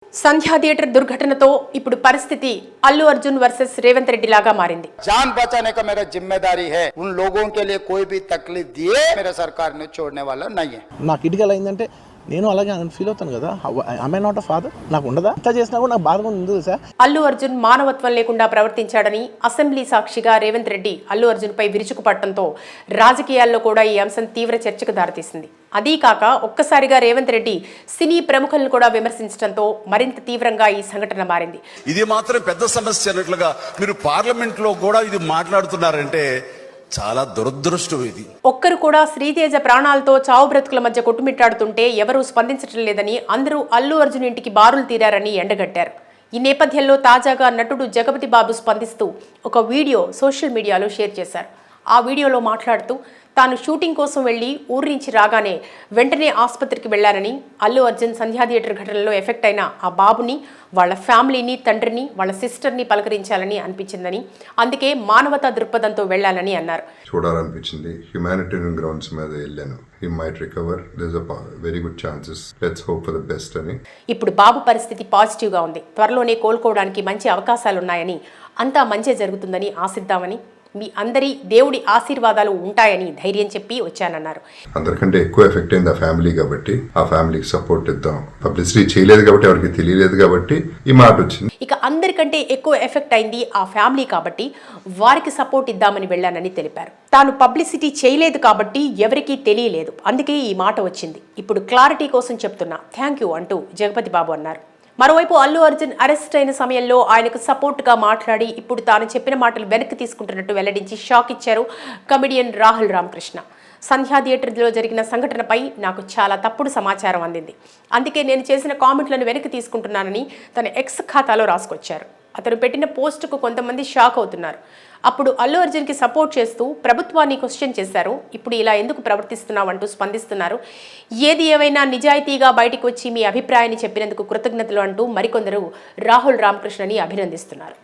సంధ్యా theatre దుర్ఘటనతో ఇప్పుడు పరిస్థితి Allu Arjun versus Revanth Reddy లాగా మారింది. जान बचाने का मेरा जिम्मेदारी है. उन लोगों के लिए कोई भी तकलीफ दिए मेरा सरकार ने छोड़ने वाला नहीं है. నాకు ఇటుకలు అయిందంటే నేను అలాగే ఫీల్ అవుతాను కదా. ఐ నాట్ అ ఫాదర్, నాకు ఉండదా? ఇంత చేసినా కూడా నాకు బాధగా ఉంది సార్. అల్లు అర్జున్ మానవత్వం లేకుండా ప్రవర్తించాడని అసెంబ్లీ సాక్షిగా రేవంత్ రెడ్డి అల్లు అర్జున్ పై విరుచుకుపడటంతో రాజకీయాల్లో కూడా ఈ అంశం తీవ్ర చర్చకు దారితీసింది. అదీ కాక ఒక్కసారిగా రేవంత్ రెడ్డి సినీ ప్రముఖులను కూడా విమర్శించడంతో మరింత తీవ్రంగా ఈ సంఘటన మారింది. ఇది మాత్రం పెద్ద సమస్య అన్నట్లుగా మీరు పార్లమెంట్ లో కూడా ఇది మాట్లాడుతున్నారంటే చాలా దురదృష్టం. ఇది ఒక్కరు కూడా శ్రీతేజ ప్రాణాలతో చావు బ్రతుకుల మధ్య కొట్టుమిట్టాడుతుంటే ఎవరూ స్పందించడం లేదని, అందరూ అల్లు అర్జున్ ఇంటికి బారులు తీరారని ఎండగట్టారు. ఈ నేపథ్యంలో తాజాగా నటుడు జగపతి బాబు స్పందిస్తూ ఒక వీడియో సోషల్ మీడియాలో షేర్ చేశారు. ఆ వీడియోలో మాట్లాడుతూ తాను షూటింగ్ కోసం వెళ్లి ఊరి నుంచి రాగానే వెంటనే ఆసుపత్రికి వెళ్లారని, అల్లు అర్జున్ సంధ్యా థియేటర్ ఘటనలో ఎఫెక్ట్ అయిన ఆ బాబుని, వాళ్ళ ఫ్యామిలీని, తండ్రిని, వాళ్ళ సిస్టర్ని పలకరించాలని అనిపించిందని, అందుకే మానవతా దృక్పథంతో వెళ్లాలని అన్నారు. చూడాలనిపించింది. హ్యుమానిటేరియన్ గ్రౌండ్స్ మీద వెళ్ళాను. He might recover. There's a very good chances. Let's hope for the best అని. ఇప్పుడు బాబు పరిస్థితి పాజిటివ్ గా ఉంది. త్వరలోనే కోలుకోవడానికి మంచి అవకాశాలున్నాయని, అంతా మంచి జరుగుతుందని ఆశిద్దామని, మీ అందరి దేవుడి ఆశీర్వాదాలు ఉంటాయని ధైర్యం చెప్పి వచ్చానన్నారు. అందరికంటే ఎక్కువ ఎఫెక్ట్ అయింది ఆ ఫ్యామిలీ కాబట్టి ఆ ఫ్యామిలీకి సపోర్ట్ ఇద్దాం. పబ్లిసిటీ చేయలేదు కాబట్టి, ఎవరికి తెలియలేదు కాబట్టి ఈ మాట వచ్చింది. ఇక అందరికంటే ఎక్కువ ఎఫెక్ట్ అయింది ఆ ఫ్యామిలీ కాబట్టి వారికి సపోర్ట్ ఇద్దామని వెళ్ళానని తెలిపారు. తాను పబ్లిసిటీ చేయలేదు కాబట్టి ఎవరికీ తెలియలేదు, అందుకే ఈ మాట వచ్చింది. ఇప్పుడు క్లారిటీ కోసం చెప్తున్నా, థ్యాంక్ యూ అంటూ జగపతి బాబు అన్నారు. మరోవైపు అల్లు అర్జున్ అరెస్ట్ అయిన సమయంలో ఆయనకు సపోర్ట్గా మాట్లాడి ఇప్పుడు తాను చెప్పిన మాటలు వెనక్కి తీసుకుంటున్నట్టు వెల్లడించి షాక్ ఇచ్చారు కమెడియన్ రాహుల్ రామకృష్ణ. సంధ్యా థియేటర్లో జరిగిన సంఘటనపై నాకు చాలా తప్పుడు సమాచారం అందింది, అందుకే నేను చేసిన కామెంట్లను వెనక్కి తీసుకుంటున్నానని తన ఎక్స్ ఖాతాలో రాసుకొచ్చారు. అతను పెట్టిన పోస్టుకు కొంతమంది షాక్ అవుతున్నారు. అప్పుడు అల్లు అర్జున్కి సపోర్ట్ చేస్తూ ప్రభుత్వాన్ని క్వశ్చన్ చేశారు. ఇప్పుడు ఇలా ఎందుకు ప్రవర్తిస్తున్నావు అంటూ స్పందిస్తున్నారు. ఏది ఏమైనా నిజాయితీగా బయటకు వచ్చి మీ అభిప్రాయాన్ని చెప్పినందుకు కృతజ్ఞతలు అంటూ మరికొందరు రాహుల్ రామకృష్ణని అభినందిస్తున్నారు.